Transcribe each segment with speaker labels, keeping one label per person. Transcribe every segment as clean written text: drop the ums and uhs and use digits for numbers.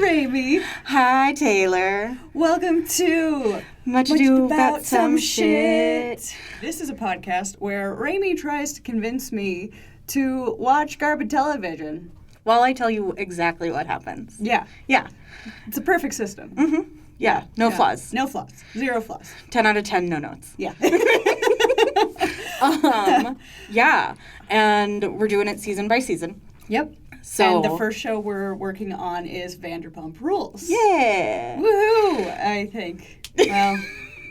Speaker 1: Raymi.
Speaker 2: Hi, Taylor.
Speaker 1: Welcome to
Speaker 2: Much Ado About Some Shit.
Speaker 1: This is a podcast where Raymi tries to convince me to watch garbage television.
Speaker 2: While I tell you exactly what happens.
Speaker 1: Yeah.
Speaker 2: Yeah.
Speaker 1: It's a perfect system.
Speaker 2: Mm-hmm. Yeah. No flaws.
Speaker 1: No flaws. 0 flaws.
Speaker 2: 10 out of 10, no notes.
Speaker 1: Yeah.
Speaker 2: Yeah. And we're doing it season by season.
Speaker 1: Yep.
Speaker 2: So,
Speaker 1: and the first show we're working on is Vanderpump Rules.
Speaker 2: Yeah.
Speaker 1: Woohoo, I think. Well,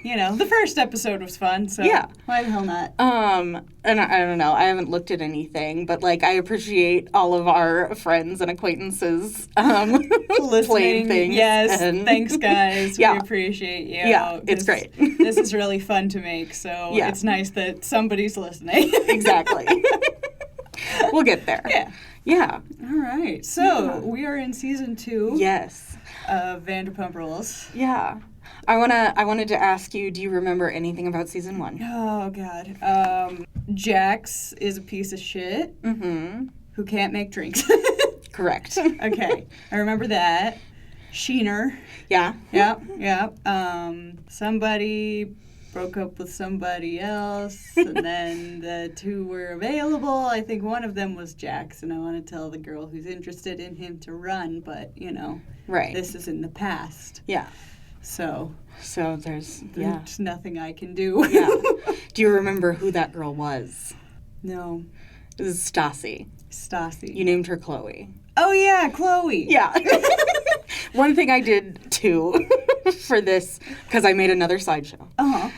Speaker 1: you know, the first episode was fun, so
Speaker 2: yeah.
Speaker 1: Why the hell not?
Speaker 2: And I don't know, I haven't looked at anything, but, like, I appreciate all of our friends and acquaintances playing things.
Speaker 1: Yes,
Speaker 2: and
Speaker 1: thanks, guys.
Speaker 2: Yeah.
Speaker 1: We appreciate you.
Speaker 2: Yeah, it's great.
Speaker 1: This is really fun to make, so
Speaker 2: yeah.
Speaker 1: It's nice that somebody's listening.
Speaker 2: Exactly. We'll get there.
Speaker 1: Yeah.
Speaker 2: Yeah.
Speaker 1: All right. So, we are in season 2.
Speaker 2: Yes.
Speaker 1: Of Vanderpump Rules.
Speaker 2: Yeah. I wanted to ask you, do you remember anything about season 1?
Speaker 1: Oh, God. Jax is a piece of shit.
Speaker 2: Mm-hmm.
Speaker 1: Who can't make drinks.
Speaker 2: Correct.
Speaker 1: Okay. I remember that. Sheener.
Speaker 2: Yeah.
Speaker 1: Yep. Somebody broke up with somebody else, and then the 2 were available. I think one of them was Jax, and I want to tell the girl who's interested in him to run, but, you know,
Speaker 2: right.
Speaker 1: This is in the past.
Speaker 2: Yeah.
Speaker 1: So
Speaker 2: there's
Speaker 1: nothing I can do.
Speaker 2: Yeah. Do you remember who that girl was?
Speaker 1: No.
Speaker 2: It was Stassi.
Speaker 1: Stassi.
Speaker 2: You named her Chloe.
Speaker 1: Oh, yeah, Chloe.
Speaker 2: Yeah. One thing I did, too, for this, because I made another slideshow.
Speaker 1: Uh-huh.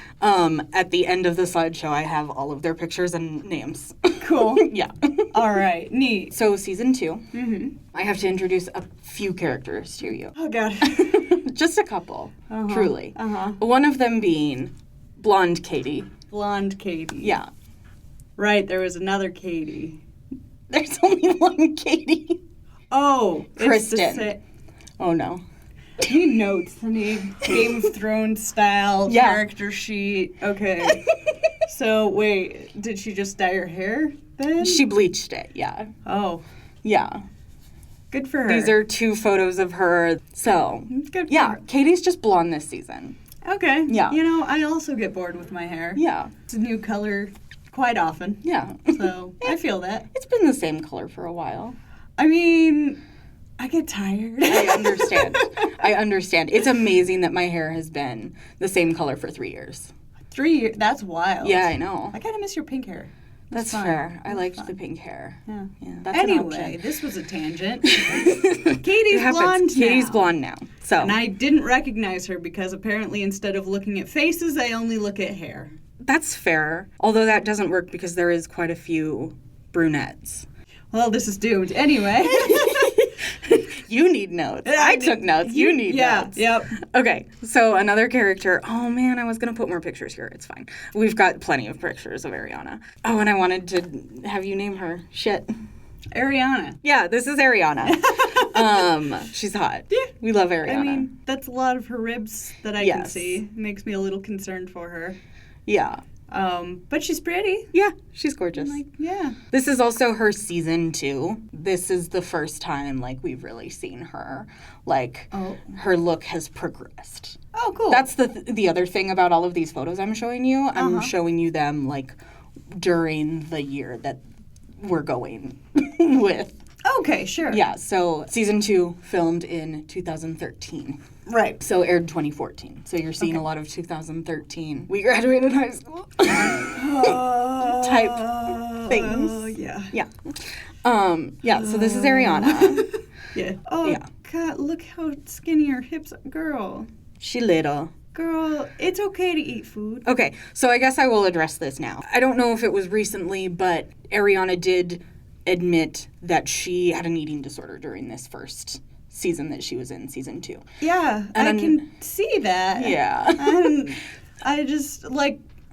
Speaker 2: At the end of the slideshow, I have all of their pictures and names.
Speaker 1: Cool.
Speaker 2: Yeah.
Speaker 1: All right. Neat.
Speaker 2: So, season 2,
Speaker 1: mm-hmm.
Speaker 2: I have to introduce a few characters to you.
Speaker 1: Oh, God.
Speaker 2: Just a couple, truly.
Speaker 1: Uh-huh.
Speaker 2: One of them being Blonde Katie.
Speaker 1: Blonde Katie.
Speaker 2: Yeah.
Speaker 1: Right, there was another Katie.
Speaker 2: There's only one Katie.
Speaker 1: Oh,
Speaker 2: Kristen. Oh, no.
Speaker 1: I need notes. I need Game of Thrones style character sheet. Okay. So, wait, did she just dye her hair then?
Speaker 2: She bleached it, yeah.
Speaker 1: Oh.
Speaker 2: Yeah.
Speaker 1: Good for her.
Speaker 2: These are 2 photos of her. So,
Speaker 1: good for her.
Speaker 2: Katie's just blonde this season.
Speaker 1: Okay.
Speaker 2: Yeah.
Speaker 1: You know, I also get bored with my hair.
Speaker 2: Yeah.
Speaker 1: It's a new color quite often.
Speaker 2: Yeah.
Speaker 1: So, I feel that.
Speaker 2: It's been the same color for a while.
Speaker 1: I mean, I get tired.
Speaker 2: I understand. It's amazing that my hair has been the same color for 3 years.
Speaker 1: 3 years? That's wild.
Speaker 2: Yeah, I know.
Speaker 1: I kind of miss your pink hair.
Speaker 2: That's fair. I liked the pink hair.
Speaker 1: Yeah.
Speaker 2: That's
Speaker 1: anyway, this was a tangent. Katie's blonde now.
Speaker 2: Katie's blonde now. So.
Speaker 1: And I didn't recognize her because apparently instead of looking at faces, I only look at hair.
Speaker 2: That's fair. Although that doesn't work because there is quite a few brunettes.
Speaker 1: Well, this is doomed. Anyway.
Speaker 2: You need notes. I took notes. You need notes.
Speaker 1: Yep.
Speaker 2: Okay, so another character. Oh, man, I was going to put more pictures here. It's fine. We've got plenty of pictures of Ariana. Oh, and I wanted to have you name her. Shit.
Speaker 1: Ariana.
Speaker 2: Yeah, this is Ariana. She's hot. Yeah. We love Ariana.
Speaker 1: I mean, that's a lot of her ribs that I can see. Makes me a little concerned for her.
Speaker 2: Yeah.
Speaker 1: But she's pretty.
Speaker 2: Yeah, she's gorgeous.
Speaker 1: Yeah.
Speaker 2: This is also her season 2. This is the first time, we've really seen her. Her look has progressed.
Speaker 1: Oh, cool.
Speaker 2: That's the other thing about all of these photos I'm showing you. I'm showing you them, during the year that we're going with.
Speaker 1: Okay, sure.
Speaker 2: Yeah, so season 2 filmed in 2013.
Speaker 1: Right.
Speaker 2: So aired 2014. So you're seeing a lot of 2013. We graduated high school. Type things.
Speaker 1: Yeah.
Speaker 2: Yeah. So this is Ariana.
Speaker 1: Yeah. Oh, yeah. God, look how skinny her hips are. Girl.
Speaker 2: She little.
Speaker 1: Girl, it's okay to eat food.
Speaker 2: Okay, so I guess I will address this now. I don't know if it was recently, but Ariana did admit that she had an eating disorder during this first season that she was in, season 2.
Speaker 1: Yeah, I can see that.
Speaker 2: Yeah.
Speaker 1: And I just,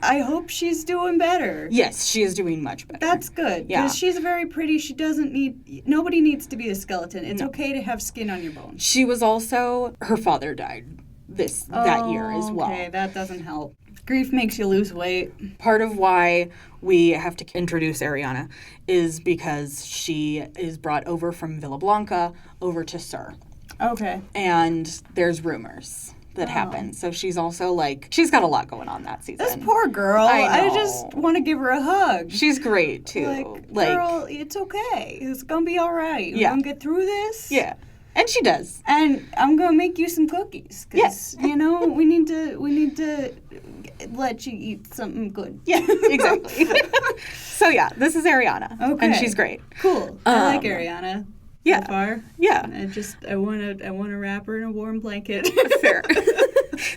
Speaker 1: I hope she's doing better.
Speaker 2: Yes, she is doing much better.
Speaker 1: That's good.
Speaker 2: Yeah.
Speaker 1: Because she's very pretty. She doesn't nobody needs to be a skeleton. It's okay to have skin on your bones.
Speaker 2: She was also, her father died that year as well.
Speaker 1: Okay, that doesn't help. Grief makes you lose weight.
Speaker 2: Part of why we have to introduce Ariana is because she is brought over from Villa Blanca over to Sur.
Speaker 1: Okay.
Speaker 2: And there's rumors that happen. So she's also like, she's got a lot going on that season.
Speaker 1: This poor girl. I just want to give her a hug.
Speaker 2: She's great, too.
Speaker 1: Like, girl, it's okay. It's going to be all right. We're going to get through this.
Speaker 2: Yeah. And she does.
Speaker 1: And I'm going to make you some cookies. Because, you know, we need to let you eat something good.
Speaker 2: Yeah, exactly. So, yeah, this is Ariana.
Speaker 1: Okay.
Speaker 2: And she's great.
Speaker 1: Cool. I like Ariana.
Speaker 2: Yeah.
Speaker 1: So far.
Speaker 2: Yeah.
Speaker 1: I want to wrap her in a warm blanket.
Speaker 2: Fair.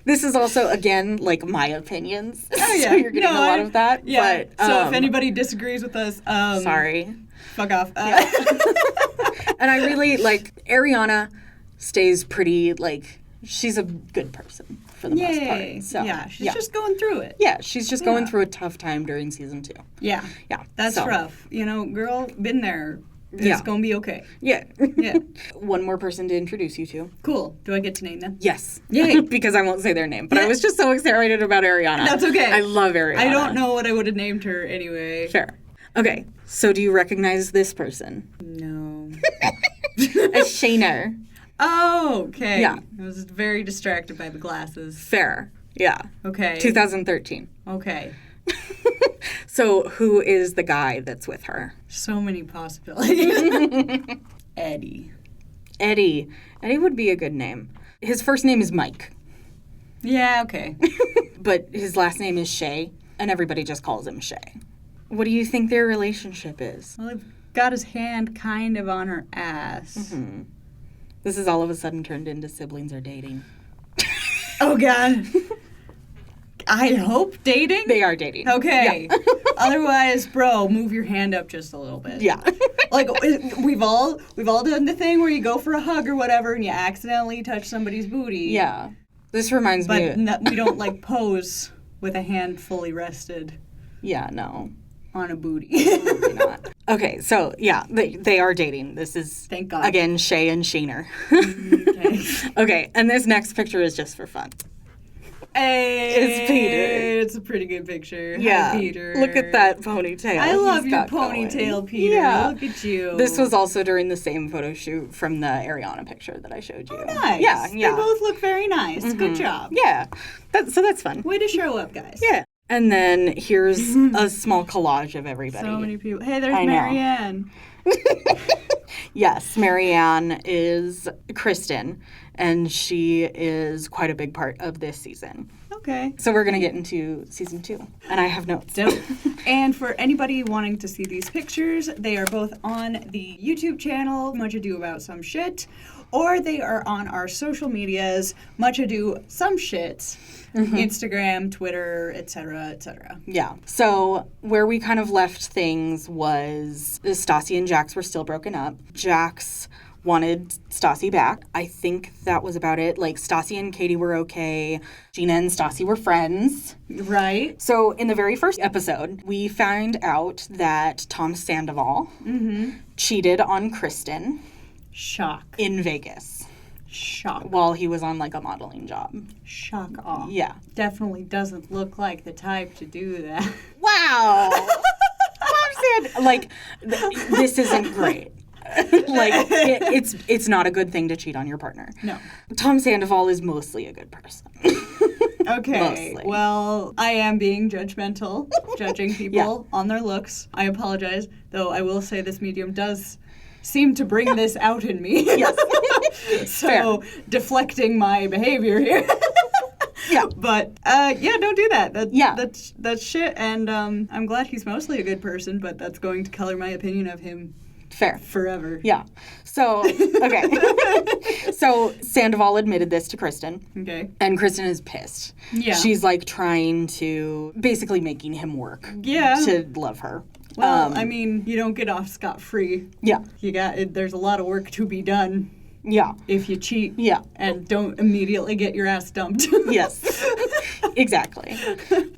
Speaker 2: This is also, again, like my opinions.
Speaker 1: Oh, yeah.
Speaker 2: So you're getting a lot of that.
Speaker 1: Yeah.
Speaker 2: But,
Speaker 1: so if anybody disagrees with us,
Speaker 2: sorry.
Speaker 1: Fuck off.
Speaker 2: Yeah. And I really, like, Ariana stays pretty, like, she's a good person for the most part. So,
Speaker 1: yeah, she's just going through it.
Speaker 2: Yeah, she's just going through a tough time during season 2.
Speaker 1: Yeah.
Speaker 2: Yeah.
Speaker 1: That's rough. You know, girl, been there. It's going to be okay.
Speaker 2: Yeah.
Speaker 1: Yeah.
Speaker 2: One more person to introduce you to.
Speaker 1: Cool. Do I get to name them?
Speaker 2: Yes.
Speaker 1: Yay.
Speaker 2: Because I won't say their name. But I was just so excited about Ariana.
Speaker 1: That's okay.
Speaker 2: I love Ariana.
Speaker 1: I don't know what I would have named her anyway.
Speaker 2: Fair. Okay. So do you recognize this person?
Speaker 1: No.
Speaker 2: A Sheena.
Speaker 1: Oh, okay.
Speaker 2: Yeah.
Speaker 1: I was very distracted by the glasses.
Speaker 2: Fair. Yeah.
Speaker 1: Okay.
Speaker 2: 2013.
Speaker 1: Okay.
Speaker 2: So who is the guy that's with her?
Speaker 1: So many possibilities. Eddie.
Speaker 2: Eddie. Eddie would be a good name. His first name is Mike.
Speaker 1: Yeah, okay.
Speaker 2: But his last name is Shay, and everybody just calls him Shay. What do you think their relationship is?
Speaker 1: Well, he's got his hand kind of on her ass.
Speaker 2: Mm-hmm. This is all of a sudden turned into siblings are dating.
Speaker 1: Oh, God. I hope dating?
Speaker 2: They are dating.
Speaker 1: Okay.
Speaker 2: Yeah.
Speaker 1: Otherwise, bro, move your hand up just a little bit.
Speaker 2: Yeah.
Speaker 1: Like, we've all done the thing where you go for a hug or whatever and you accidentally touch somebody's booty.
Speaker 2: Yeah. This reminds me.
Speaker 1: But we don't, like, pose with a hand fully rested.
Speaker 2: Yeah, no.
Speaker 1: On a booty.
Speaker 2: Probably not. Okay, so, yeah, they are dating. This is,
Speaker 1: thank God.
Speaker 2: Again, Shay and Sheener.
Speaker 1: Okay.
Speaker 2: Okay, and this next picture is just for fun.
Speaker 1: Hey,
Speaker 2: it's Peter.
Speaker 1: It's a pretty good picture.
Speaker 2: Yeah.
Speaker 1: Hi, Peter.
Speaker 2: Look at that ponytail.
Speaker 1: I love
Speaker 2: he's
Speaker 1: your
Speaker 2: got
Speaker 1: ponytail,
Speaker 2: going.
Speaker 1: Peter.
Speaker 2: Yeah.
Speaker 1: Look at you.
Speaker 2: This was also during the same photo shoot from the Ariana picture that I showed you.
Speaker 1: Oh, nice.
Speaker 2: Yeah.
Speaker 1: They both look very nice. Mm-hmm. Good job.
Speaker 2: Yeah. So that's fun.
Speaker 1: Way to show up, guys.
Speaker 2: Yeah. And then here's a small collage of everybody.
Speaker 1: So many people. Hey, there's
Speaker 2: I know.
Speaker 1: Marianne.
Speaker 2: Yes, Marianne is Kristen, and she is quite a big part of this season.
Speaker 1: Okay.
Speaker 2: So we're going to get into season 2, and I have notes.
Speaker 1: Dope. And for anybody wanting to see these pictures, they are both on the YouTube channel, Much Ado About Some Shit, or they are on our social medias, Much Ado Some Shit, Instagram, Twitter, etc., etc.
Speaker 2: Yeah. So where we kind of left things was Stassi and Jax were still broken up. Jax wanted Stassi back. I think that was about it. Like, Stassi and Katie were okay. Sheena and Stasi were friends.
Speaker 1: Right.
Speaker 2: So in the very first episode, we found out that Tom Sandoval cheated on Kristen.
Speaker 1: Shock.
Speaker 2: In Vegas.
Speaker 1: Shock.
Speaker 2: While he was on, like, a modeling job.
Speaker 1: Shock off.
Speaker 2: Yeah.
Speaker 1: Definitely doesn't look like the type to do that.
Speaker 2: Wow. Tom Sandoval. Like, this isn't great. Like, it's not a good thing to cheat on your partner.
Speaker 1: No.
Speaker 2: Tom Sandoval is mostly a good person.
Speaker 1: Okay.
Speaker 2: Mostly.
Speaker 1: Well, I am being judgmental, judging people on their looks. I apologize, though I will say this medium does seem to bring this out in me.
Speaker 2: Yes.
Speaker 1: So, deflecting my behavior here.
Speaker 2: Yeah.
Speaker 1: But, don't do that. That's shit, and I'm glad he's mostly a good person, but that's going to color my opinion of him
Speaker 2: Fair.
Speaker 1: forever.
Speaker 2: Yeah. So, okay. So, Sandoval admitted this to Kristen.
Speaker 1: Okay.
Speaker 2: And Kristen is pissed.
Speaker 1: Yeah.
Speaker 2: She's, like, trying to, basically making him work.
Speaker 1: Yeah.
Speaker 2: To love her.
Speaker 1: Well, I mean, you don't get off scot-free.
Speaker 2: Yeah.
Speaker 1: There's a lot of work to be done.
Speaker 2: Yeah.
Speaker 1: If you cheat.
Speaker 2: Yeah.
Speaker 1: And don't immediately get your ass dumped.
Speaker 2: Yes. Exactly.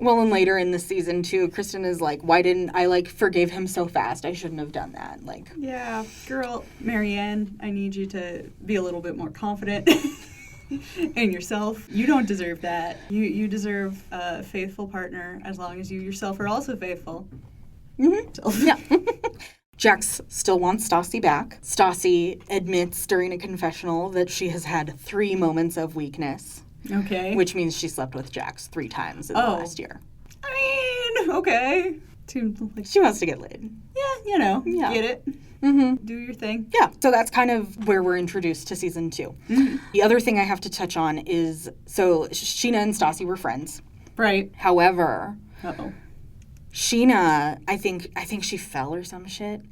Speaker 2: Well, and later in the season, too, Kristen is like, why didn't I, like, forgave him so fast? I shouldn't have done that. Like.
Speaker 1: Yeah. Girl, Marianne, I need you to be a little bit more confident in yourself. You don't deserve that. You deserve a faithful partner as long as you yourself are also faithful.
Speaker 2: Mm-hmm. Yeah. Jax still wants Stassi back. Stassi admits during a confessional that she has had 3 moments of weakness.
Speaker 1: Okay.
Speaker 2: Which means she slept with Jax 3 times in the last year.
Speaker 1: I mean, okay. Seems like
Speaker 2: She wants to get laid.
Speaker 1: Yeah, get it.
Speaker 2: Mm-hmm.
Speaker 1: Do your thing.
Speaker 2: Yeah, so that's kind of where we're introduced to season 2.
Speaker 1: Mm-hmm.
Speaker 2: The other thing I have to touch on is, so Sheena and Stasi were friends.
Speaker 1: Right.
Speaker 2: However,
Speaker 1: Uh-oh.
Speaker 2: Sheena, I think she fell or some shit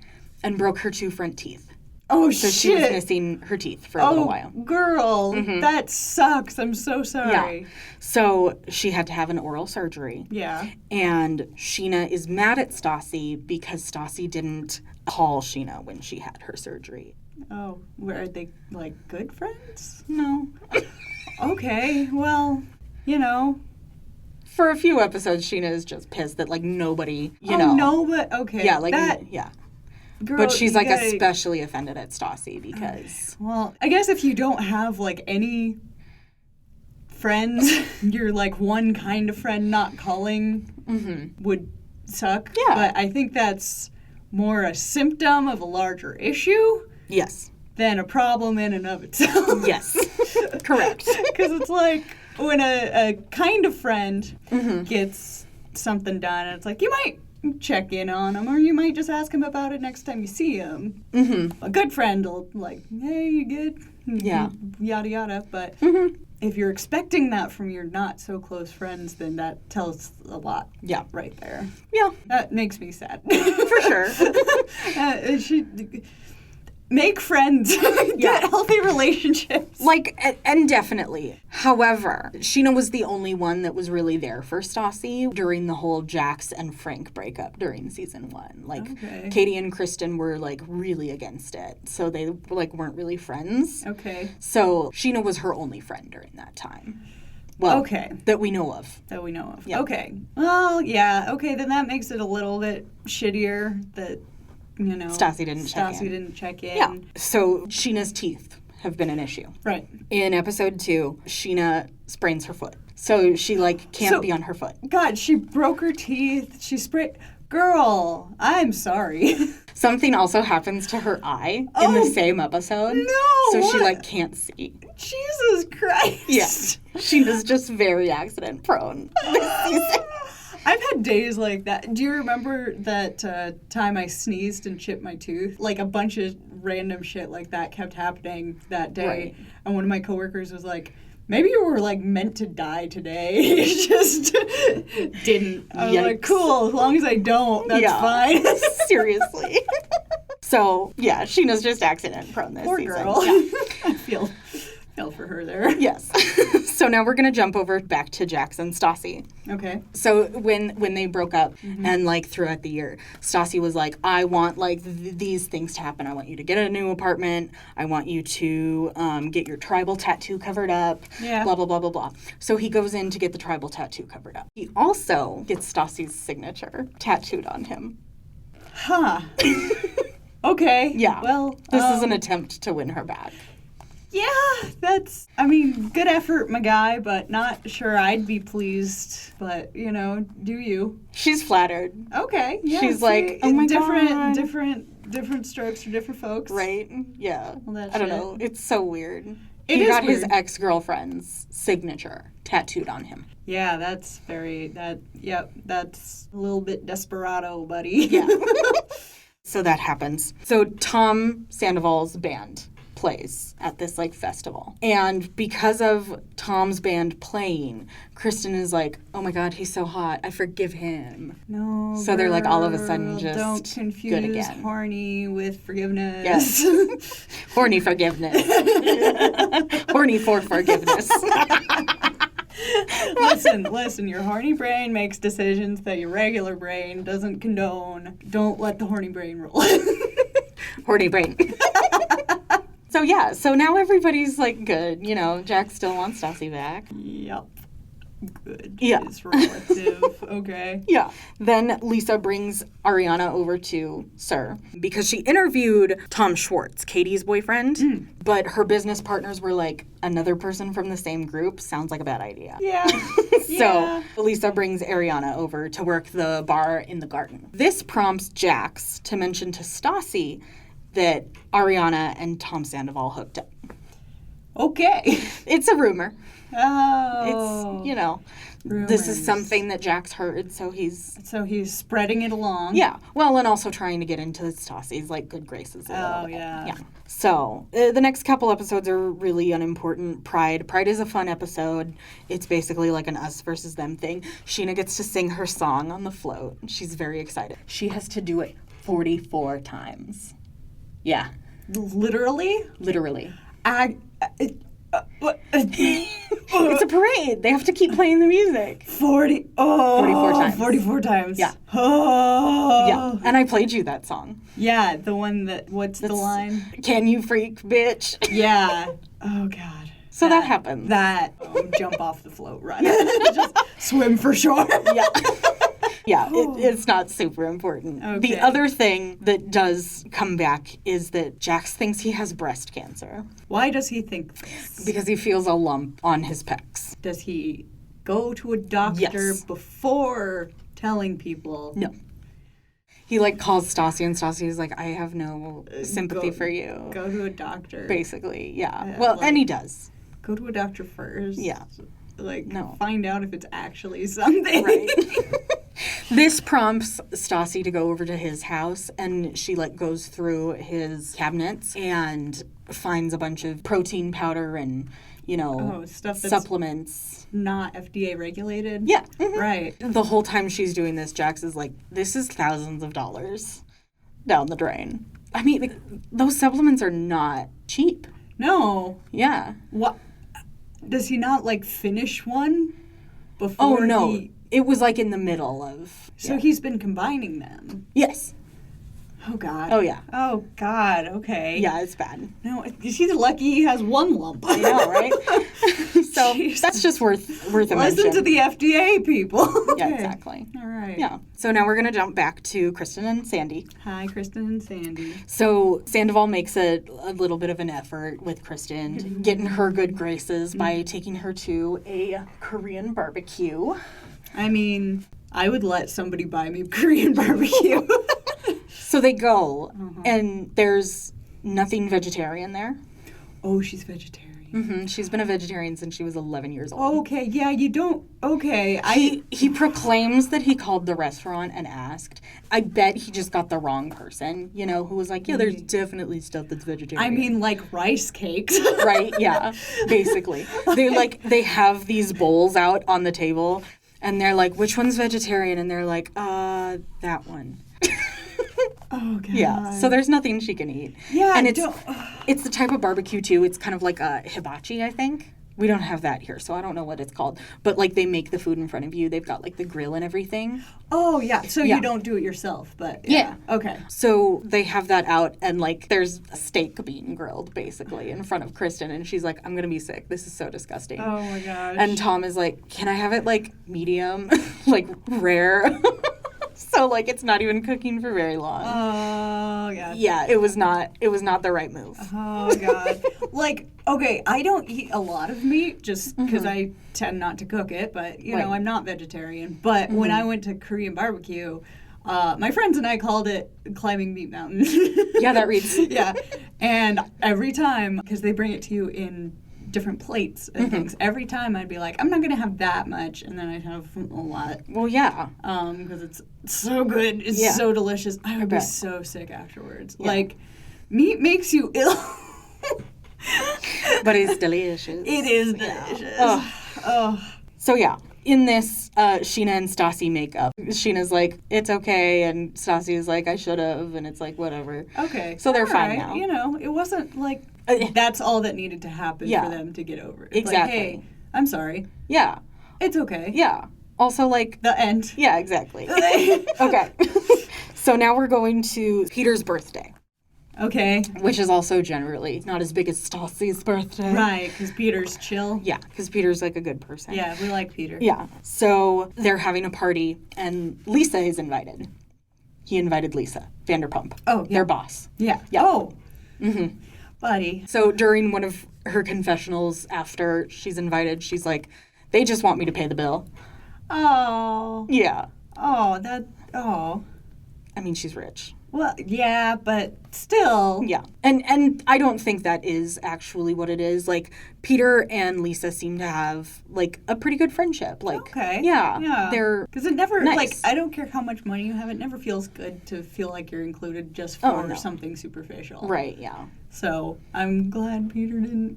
Speaker 2: and broke her 2 front teeth.
Speaker 1: Oh,
Speaker 2: So
Speaker 1: shit.
Speaker 2: she was missing her teeth for a little while.
Speaker 1: Girl, that sucks. I'm so sorry.
Speaker 2: Yeah. So she had to have an oral surgery.
Speaker 1: Yeah.
Speaker 2: And Sheena is mad at Stassi because Stassi didn't call Sheena when she had her surgery.
Speaker 1: Oh, were they, like, good friends?
Speaker 2: No.
Speaker 1: Okay, well,
Speaker 2: For a few episodes, Sheena is just pissed that, like, nobody,
Speaker 1: no, but, okay.
Speaker 2: Yeah, like,
Speaker 1: that,
Speaker 2: yeah.
Speaker 1: girl,
Speaker 2: But she's, like,
Speaker 1: gotta,
Speaker 2: especially offended at Stassi because...
Speaker 1: Well, I guess if you don't have, like, any friends, you're, like, one kind of friend not calling would suck.
Speaker 2: Yeah.
Speaker 1: But I think that's more a symptom of a larger issue
Speaker 2: Yes.
Speaker 1: than a problem in and of itself.
Speaker 2: Yes. Correct.
Speaker 1: Because it's like when a kind of friend gets something done, and it's like you might check in on him, or you might just ask him about it next time you see him. Mm-hmm. A good friend will like, hey, you good?
Speaker 2: Yeah.
Speaker 1: Yada yada. But if you're expecting that from your not so close friends, then that tells a lot.
Speaker 2: Yeah.
Speaker 1: Right there.
Speaker 2: Yeah.
Speaker 1: That makes me sad.
Speaker 2: For sure.
Speaker 1: Make friends. Get healthy relationships.
Speaker 2: Like, and definitely. However, Sheena was the only one that was really there for Stassi during the whole Jax and Frank breakup during season 1. Like, Katie and Kristen were, like, really against it. So they, like, weren't really friends.
Speaker 1: Okay.
Speaker 2: So Sheena was her only friend during that time. Well, that we know of.
Speaker 1: That we know of.
Speaker 2: Yeah.
Speaker 1: Okay. Well, yeah. Okay, then that makes it a little bit shittier that...
Speaker 2: Stassi didn't check in. Yeah. So Sheena's teeth have been an issue.
Speaker 1: Right.
Speaker 2: In episode 2, Sheena sprains her foot. So she, like, can't be on her foot.
Speaker 1: God, she broke her teeth. She sprayed... Girl, I'm sorry.
Speaker 2: Something also happens to her eye in the same episode.
Speaker 1: No!
Speaker 2: So she, like, can't see.
Speaker 1: Jesus Christ.
Speaker 2: Yes. Sheena's just very accident prone this season.
Speaker 1: I've had days like that. Do you remember that time I sneezed and chipped my tooth? Like, a bunch of random shit like that kept happening that day.
Speaker 2: Right.
Speaker 1: And one of my coworkers was like, maybe you were, like, meant to die today. It just didn't. I was like, cool, as long as I don't, that's fine.
Speaker 2: Seriously. So, yeah, Sheena's just accident prone this
Speaker 1: Poor
Speaker 2: season.
Speaker 1: girl.
Speaker 2: Yeah.
Speaker 1: I feel for her there.
Speaker 2: Yes. So now we're going to jump over back to Jax and Stassi.
Speaker 1: Okay.
Speaker 2: So when they broke up and, like, throughout the year, Stassi was like, I want, like, these things to happen. I want you to get a new apartment. I want you to get your tribal tattoo covered up.
Speaker 1: Yeah.
Speaker 2: Blah, blah, blah, blah, blah. So he goes in to get the tribal tattoo covered up. He also gets Stassi's signature tattooed on him.
Speaker 1: Huh. Okay.
Speaker 2: Yeah.
Speaker 1: Well,
Speaker 2: this is an attempt to win her back.
Speaker 1: Yeah, good effort, my guy, but not sure I'd be pleased. But, do you?
Speaker 2: She's flattered.
Speaker 1: Okay, yeah.
Speaker 2: She's like, oh my God.
Speaker 1: Different strokes for different folks.
Speaker 2: Right? Yeah.
Speaker 1: Well,
Speaker 2: I don't know. It's so weird.
Speaker 1: He
Speaker 2: got
Speaker 1: weird.
Speaker 2: His ex-girlfriend's signature tattooed on him.
Speaker 1: Yeah, that's a little bit desperado, buddy.
Speaker 2: Yeah. So that happens. So Tom Sandoval's band plays at this, like, festival. And because of Tom's band playing, Kristen is like, oh my God, he's so hot. I forgive him.
Speaker 1: No,
Speaker 2: so they're, like, all of a sudden just
Speaker 1: don't confuse
Speaker 2: good again.
Speaker 1: Horny with forgiveness.
Speaker 2: Yes. Horny forgiveness. Horny for forgiveness.
Speaker 1: Listen, your horny brain makes decisions that your regular brain doesn't condone. Don't let the horny brain rule.
Speaker 2: Horny brain. So now everybody's, like, good. Jack still wants Stassi back.
Speaker 1: Yep. good
Speaker 2: Yeah.
Speaker 1: is relative. Okay.
Speaker 2: Yeah. Then Lisa brings Ariana over to Sir because she interviewed Tom Schwartz, Katie's boyfriend, but her business partners were like, another person from the same group sounds like a bad idea.
Speaker 1: Yeah.
Speaker 2: So Lisa brings Ariana over to work the bar in the garden. This prompts Jax to mention to Stassi that Ariana and Tom Sandoval hooked up.
Speaker 1: Okay.
Speaker 2: It's a rumor.
Speaker 1: Oh.
Speaker 2: It's, this is something that Jax heard, so he's
Speaker 1: spreading it along.
Speaker 2: Yeah. Well, and also trying to get into Stassi's, like, good graces a little bit.
Speaker 1: Yeah.
Speaker 2: Yeah. So, the next couple episodes are really unimportant. Pride is a fun episode. It's basically like an us versus them thing. Sheena gets to sing her song on the float. She's very excited. She has to do it 44 times. Yeah.
Speaker 1: Literally?
Speaker 2: Literally.
Speaker 1: What?
Speaker 2: It's a parade. They have to keep playing the music.
Speaker 1: 44
Speaker 2: times.
Speaker 1: 44 times.
Speaker 2: Yeah.
Speaker 1: Oh.
Speaker 2: Yeah. And I played you that song.
Speaker 1: Yeah, the one that, what's the line?
Speaker 2: Can you freak, bitch?
Speaker 1: Yeah. Oh, God.
Speaker 2: So that happens.
Speaker 1: Jump off the float, run. Just swim for shore.
Speaker 2: Yeah. Yeah, it's not super important.
Speaker 1: Okay.
Speaker 2: The other thing that does come back is that Jax thinks he has breast cancer.
Speaker 1: Why does he think this?
Speaker 2: Because he feels a lump on his pecs.
Speaker 1: Does he go to a doctor before telling people?
Speaker 2: No. He, calls Stassi, and Stassi is like, I have no sympathy for you.
Speaker 1: Go to a doctor.
Speaker 2: Basically, yeah. And he does.
Speaker 1: Go to a doctor first.
Speaker 2: Yeah.
Speaker 1: No. Find out if it's actually something.
Speaker 2: Right. This prompts Stassi to go over to his house, and she goes through his cabinets and finds a bunch of protein powder and,
Speaker 1: stuff that's
Speaker 2: supplements.
Speaker 1: Not FDA regulated.
Speaker 2: Yeah. Mm-hmm.
Speaker 1: Right.
Speaker 2: The whole time she's doing this, Jax is like, this is thousands of dollars down the drain. I mean, those supplements are not cheap.
Speaker 1: No.
Speaker 2: Yeah.
Speaker 1: What? Does he not finish one before?
Speaker 2: Oh no. It was in the middle of.
Speaker 1: So he's been combining them.
Speaker 2: Yes.
Speaker 1: Oh God.
Speaker 2: Oh yeah.
Speaker 1: Oh God. Okay.
Speaker 2: Yeah, it's bad.
Speaker 1: No, he's lucky he has one lump.
Speaker 2: I know, right? So that's just worth a mention.
Speaker 1: Listen to the FDA people. Okay.
Speaker 2: Yeah, exactly.
Speaker 1: All right.
Speaker 2: Yeah. So now we're gonna jump back to Kristen and Sandy.
Speaker 1: Hi, Kristen and Sandy.
Speaker 2: So Sandoval makes a little bit of an effort with Kristen, getting her good graces by taking her to a Korean barbecue.
Speaker 1: I mean, I would let somebody buy me Korean barbecue.
Speaker 2: So they go, and there's nothing vegetarian there.
Speaker 1: Oh, she's vegetarian.
Speaker 2: Mm-hmm. She's been a vegetarian since she was 11 years old.
Speaker 1: Okay, yeah, you don't... Okay,
Speaker 2: He proclaims that he called the restaurant and asked. I bet he just got the wrong person, who was like, yeah, there's definitely stuff that's vegetarian.
Speaker 1: I mean, rice cakes.
Speaker 2: Right, yeah, basically. They have these bowls out on the table, and they're like, which one's vegetarian? And they're like, that one.
Speaker 1: Oh, God.
Speaker 2: Yeah, so there's nothing she can eat.
Speaker 1: Yeah,
Speaker 2: and it's the type of barbecue, too. It's kind of like a hibachi, I think. We don't have that here, so I don't know what it's called. But, they make the food in front of you. They've got, the grill and everything.
Speaker 1: Oh, yeah. So you don't do it yourself, but... Yeah. Okay.
Speaker 2: So they have that out, and, there's a steak being grilled, basically, in front of Kristen. And she's like, I'm going to be sick. This is so disgusting.
Speaker 1: Oh, my gosh.
Speaker 2: And Tom is like, can I have it, medium? Rare? So, it's not even cooking for very long.
Speaker 1: Oh, God.
Speaker 2: Yeah, it was not the right move.
Speaker 1: Oh, God. Okay, I don't eat a lot of meat just because I tend not to cook it, but, I'm not vegetarian. But when I went to Korean barbecue, my friends and I called it climbing meat mountain.
Speaker 2: Yeah, that reads.
Speaker 1: Yeah. And every time, because they bring it to you in different plates and things, every time I'd be like, I'm not going to have that much, and then I'd have a lot.
Speaker 2: Well, yeah.
Speaker 1: Because it's so good. It's so delicious. I would be so sick afterwards.
Speaker 2: Yeah.
Speaker 1: Meat makes you ill.
Speaker 2: But it's delicious.
Speaker 1: It is delicious.
Speaker 2: Yeah.
Speaker 1: Oh.
Speaker 2: So, yeah. In this, Sheena and Stasi make up. Sheena's like, it's okay, and Stasi is like, I should have, and it's like, whatever.
Speaker 1: Okay.
Speaker 2: So they're fine now.
Speaker 1: It wasn't that's all that needed to happen for them to get over it. It's
Speaker 2: exactly.
Speaker 1: Hey, I'm sorry.
Speaker 2: Yeah.
Speaker 1: It's okay.
Speaker 2: Yeah. Also,
Speaker 1: the end.
Speaker 2: Yeah, exactly. Okay. So now we're going to Peter's birthday.
Speaker 1: Okay.
Speaker 2: which is also generally not as big as Stassi's birthday.
Speaker 1: Right, because Peter's chill.
Speaker 2: Yeah, because Peter's like a good person.
Speaker 1: Yeah, we like Peter.
Speaker 2: Yeah. So they're having a party, and Lisa is invited. He invited Lisa, Vanderpump.
Speaker 1: Oh, yeah.
Speaker 2: Their boss.
Speaker 1: Yeah.
Speaker 2: Yeah.
Speaker 1: Oh. Buddy.
Speaker 2: So during one of her confessionals after she's invited, she's like, they just want me to pay the bill.
Speaker 1: Oh.
Speaker 2: Yeah.
Speaker 1: Oh.
Speaker 2: I mean, she's rich.
Speaker 1: Well, yeah, but still.
Speaker 2: Yeah. And I don't think that is actually what it is. Like, Peter and Lisa seem to have, like, a pretty good friendship. Like,
Speaker 1: Okay.
Speaker 2: Yeah.
Speaker 1: Yeah.
Speaker 2: They're
Speaker 1: Because it never,
Speaker 2: nice.
Speaker 1: like, I don't care how much money you have, it never feels good to feel like you're included just for
Speaker 2: no.
Speaker 1: something superficial.
Speaker 2: Right, yeah.
Speaker 1: So I'm glad Peter didn't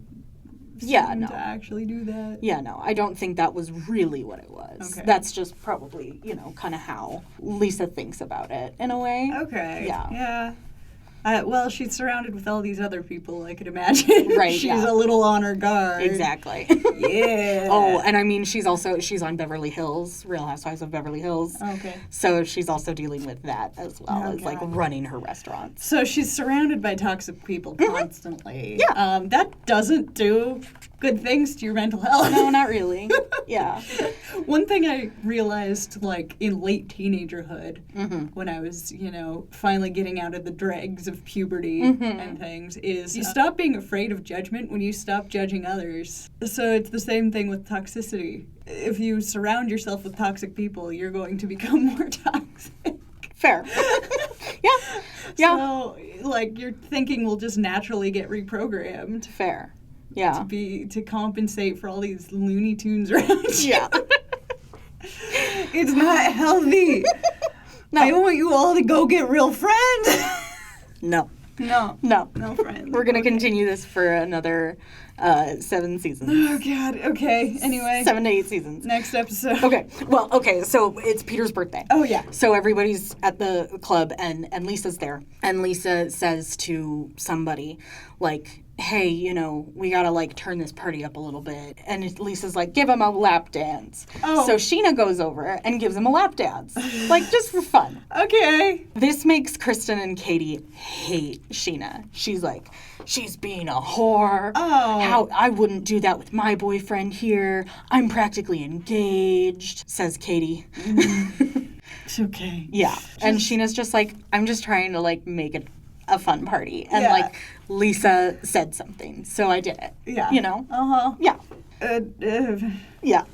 Speaker 1: seem to actually do that.
Speaker 2: Yeah, no, I don't think that was really what it was.
Speaker 1: Okay.
Speaker 2: That's just probably, kind of how Lisa thinks about it in a way.
Speaker 1: Okay.
Speaker 2: Yeah.
Speaker 1: Yeah. Well, she's surrounded with all these other people, I could imagine.
Speaker 2: Right,
Speaker 1: She's
Speaker 2: yeah.
Speaker 1: a little on her guard.
Speaker 2: Exactly.
Speaker 1: Yeah.
Speaker 2: Oh, and I mean, she's on Beverly Hills, Real Housewives of Beverly Hills.
Speaker 1: Okay.
Speaker 2: So she's also dealing with that as well as, like,
Speaker 1: God.
Speaker 2: running her restaurants.
Speaker 1: So she's surrounded by toxic people constantly.
Speaker 2: Yeah.
Speaker 1: That doesn't do good things to your mental health.
Speaker 2: No, not really. Yeah.
Speaker 1: One thing I realized, like, in late teenagerhood, when I was, finally getting out of the dregs of puberty and things, is you stop being afraid of judgment when you stop judging others. So it's the same thing with toxicity. If you surround yourself with toxic people, you're going to become more toxic.
Speaker 2: Fair. Yeah. Yeah.
Speaker 1: So, like, your thinking will just naturally get reprogrammed.
Speaker 2: Fair. Yeah.
Speaker 1: To compensate for all these Looney Tunes around you.
Speaker 2: Yeah.
Speaker 1: It's not healthy.
Speaker 2: No.
Speaker 1: I want you all to go get real friends.
Speaker 2: No.
Speaker 1: No.
Speaker 2: No.
Speaker 1: No friends.
Speaker 2: We're going to continue this for another 7 seasons.
Speaker 1: Oh, God. Okay. Anyway.
Speaker 2: 7 to 8 seasons.
Speaker 1: Next episode.
Speaker 2: Okay. Well, okay. So it's Peter's birthday.
Speaker 1: Oh, yeah.
Speaker 2: So everybody's at the club and Lisa's there. And Lisa says to somebody, like, hey, we gotta, like, turn this party up a little bit. And Lisa's like, give him a lap dance.
Speaker 1: Oh.
Speaker 2: So Sheena goes over and gives him a lap dance. Like, just for fun.
Speaker 1: Okay.
Speaker 2: This makes Kristen and Katie hate Sheena. She's like, she's being a whore.
Speaker 1: Oh.
Speaker 2: How I wouldn't do that with my boyfriend here. I'm practically engaged, says Katie.
Speaker 1: It's okay.
Speaker 2: Yeah. And Sheena's just like, I'm just trying to, like, make it a fun party. And,
Speaker 1: Yeah.
Speaker 2: like, Lisa said something, so I did it.
Speaker 1: Yeah.
Speaker 2: Yeah. Yeah.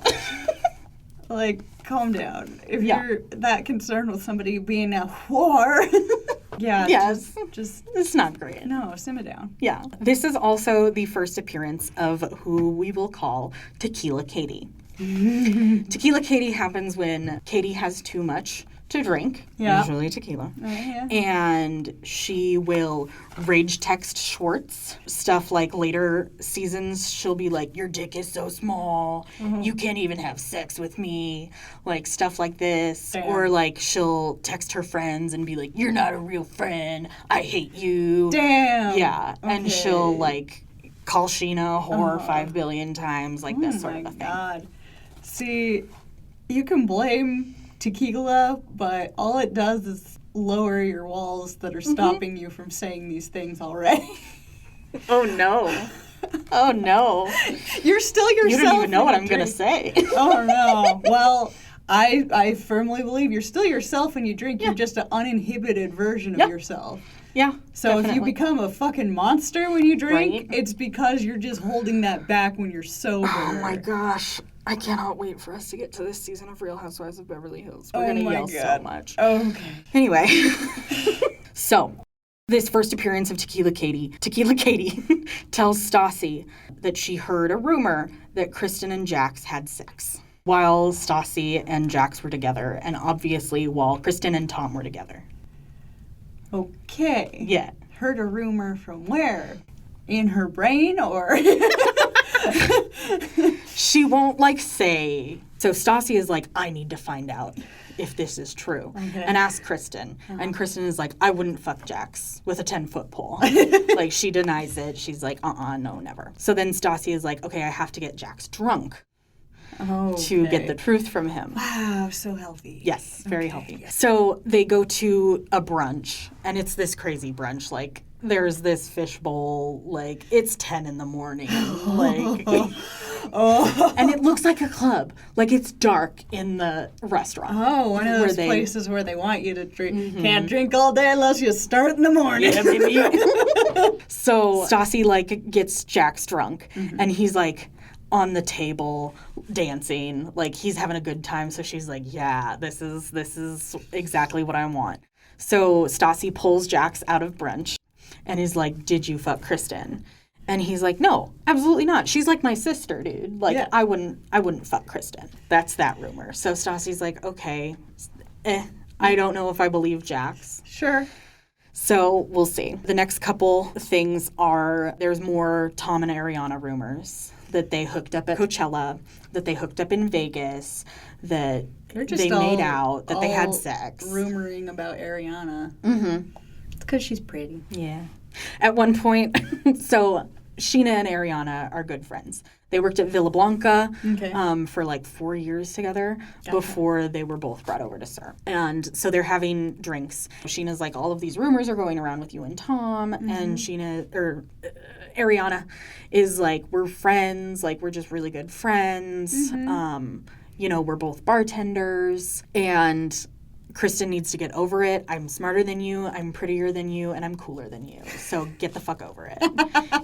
Speaker 1: Like, calm down. If
Speaker 2: Yeah.
Speaker 1: you're that concerned with somebody being a whore, yeah.
Speaker 2: Yes.
Speaker 1: Just
Speaker 2: It's not great.
Speaker 1: no, simmer down.
Speaker 2: Yeah. This is also the first appearance of who we will call Tequila Katie. Tequila Katie happens when Katie has too much to drink,
Speaker 1: Yeah.
Speaker 2: usually tequila,
Speaker 1: Yeah.
Speaker 2: and she will rage text Schwartz. Stuff like later seasons, she'll be like, your dick is so small, you can't even have sex with me, like stuff like this.
Speaker 1: Damn.
Speaker 2: Or like she'll text her friends and be like, you're not a real friend, I hate you.
Speaker 1: Damn.
Speaker 2: Yeah, and
Speaker 1: Okay.
Speaker 2: she'll like call Sheena a whore 5 billion times, like this sort
Speaker 1: Oh
Speaker 2: of
Speaker 1: my
Speaker 2: a thing.
Speaker 1: God. See, you can blame tequila, but all it does is lower your walls that are stopping you from saying these things already.
Speaker 2: Oh no. Oh no.
Speaker 1: You're still yourself.
Speaker 2: You don't even know
Speaker 1: when
Speaker 2: what
Speaker 1: you
Speaker 2: I'm going to
Speaker 1: drink.
Speaker 2: say.
Speaker 1: Oh no. Well, I firmly believe you're still yourself when you drink. You're just an uninhibited version of
Speaker 2: Yep.
Speaker 1: yourself.
Speaker 2: Yeah.
Speaker 1: So if you
Speaker 2: definitely.
Speaker 1: become a fucking monster when you drink,
Speaker 2: Right.
Speaker 1: it's because you're just holding that back when you're sober.
Speaker 2: Oh my gosh. I cannot wait for us to get to this season of Real Housewives of Beverly Hills. We're
Speaker 1: Oh
Speaker 2: going to
Speaker 1: my
Speaker 2: yell so
Speaker 1: God.
Speaker 2: much.
Speaker 1: Okay.
Speaker 2: Anyway. So, this first appearance of Tequila Katie tells Stassi that she heard a rumor that Kristen and Jax had sex while Stassi and Jax were together, and obviously while Kristen and Tom were together.
Speaker 1: Okay.
Speaker 2: Yeah.
Speaker 1: Heard a rumor from where? In her brain or?
Speaker 2: She won't, like, say. So Stassi is like, I need to find out if this is true.
Speaker 1: Okay.
Speaker 2: And ask Kristen. And Kristen is like, I wouldn't fuck Jax with a 10-foot pole. Like, she denies it. She's like, no, never. So then Stassi is like, okay, I have to get Jax drunk to get the truth from him.
Speaker 1: Wow, so healthy.
Speaker 2: Yes, very healthy. So they go to a brunch, and it's this crazy brunch. Like, there's this fishbowl, like, it's 10 in the morning, like, and it looks like a club. Like, it's dark in the restaurant.
Speaker 1: Oh, one of those places where they want you to drink. Can't drink all day unless you start in the morning.
Speaker 2: Yeah, baby. So Stassi, like, gets Jax drunk, and he's, like, on the table dancing. Like, he's having a good time, so she's like, yeah, this is exactly what I want. So Stassi pulls Jax out of brunch and is like, did you fuck Kristen? And he's like, no, absolutely not. She's like my sister, dude. Like, I wouldn't fuck Kristen. That's that rumor. So Stassi's like, okay, I don't know if I believe Jax.
Speaker 1: Sure.
Speaker 2: So we'll see. The next couple things are, there's more Tom and Ariana rumors that they hooked up at Coachella, that they hooked up in Vegas, that they made out, that they had sex.
Speaker 1: Rumoring about Ariana. It's because she's pretty.
Speaker 2: Yeah. At one point, so Sheena and Ariana are good friends. They worked at Villa Blanca for like 4 years together before they were both brought over to SUR. And so they're having drinks. Sheena's like, all of these rumors are going around with you and Tom. And Ariana is like, we're friends. Like, we're just really good friends. You know, we're both bartenders. And Kristen needs to get over it. I'm smarter than you, I'm prettier than you, and I'm cooler than you. So get the fuck over it.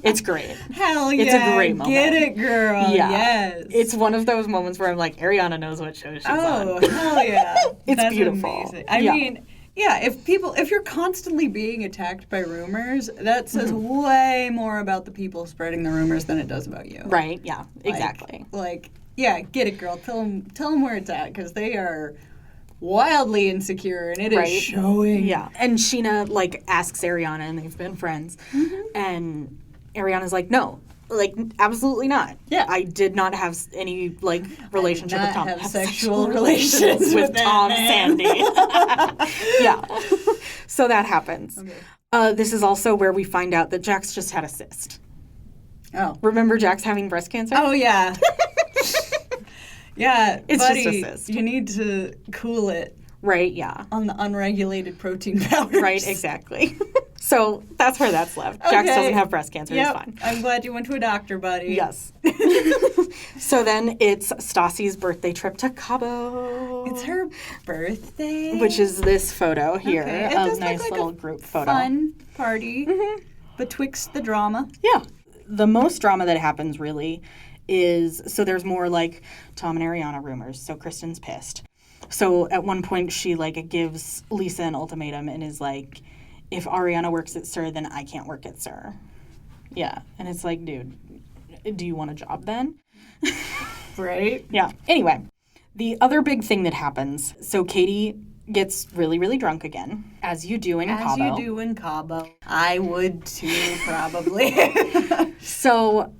Speaker 2: It's great.
Speaker 1: Hell yeah.
Speaker 2: It's a great moment.
Speaker 1: Get it, girl.
Speaker 2: Yeah.
Speaker 1: Yes.
Speaker 2: It's one of those moments where I'm like, Ariana knows what show she's on.
Speaker 1: Oh, hell yeah.
Speaker 2: It's
Speaker 1: That's
Speaker 2: beautiful.
Speaker 1: Amazing. I mean, yeah, if you're constantly being attacked by rumors, that says way more about the people spreading the rumors than it does about you.
Speaker 2: Right, yeah, exactly.
Speaker 1: Yeah, get it, girl. Tell them where it's at, because they are wildly insecure, and it is showing.
Speaker 2: Yeah. And Sheena, like, asks Ariana, and they've been friends, and Ariana's like, no, like, absolutely not.
Speaker 1: Yeah.
Speaker 2: I did not have any, like, relationship with Tom.
Speaker 1: Have sexual relations
Speaker 2: with Tom Sandy. Yeah. So that happens. Okay. This is also where we find out that Jax just had a cyst.
Speaker 1: Oh.
Speaker 2: Remember Jax having breast cancer?
Speaker 1: Oh, yeah. Yeah,
Speaker 2: it's
Speaker 1: buddy,
Speaker 2: just a cyst.
Speaker 1: You need to cool it.
Speaker 2: Right, yeah.
Speaker 1: On the unregulated protein powders.
Speaker 2: Right, exactly. So that's where that's left. Okay. Jax doesn't have breast cancer. He's fine.
Speaker 1: I'm glad you went to a doctor, buddy.
Speaker 2: Yes. So then it's Stassi's birthday trip to Cabo.
Speaker 1: It's her birthday.
Speaker 2: Which is this photo here.
Speaker 1: Okay.
Speaker 2: A nice like little group photo.
Speaker 1: Fun party betwixt the drama.
Speaker 2: Yeah. The most drama that happens really is, so there's more like Tom and Ariana rumors. So Kristen's pissed. So at one point she like gives Lisa an ultimatum and is like, if Ariana works at SUR, then I can't work at SUR. Yeah. And it's like, dude, do you want a job then?
Speaker 1: Right?
Speaker 2: Yeah. Anyway, the other big thing that happens, so Katie gets really, really drunk again, as you do in Cabo.
Speaker 1: As you do in Cabo. I would too, probably.
Speaker 2: So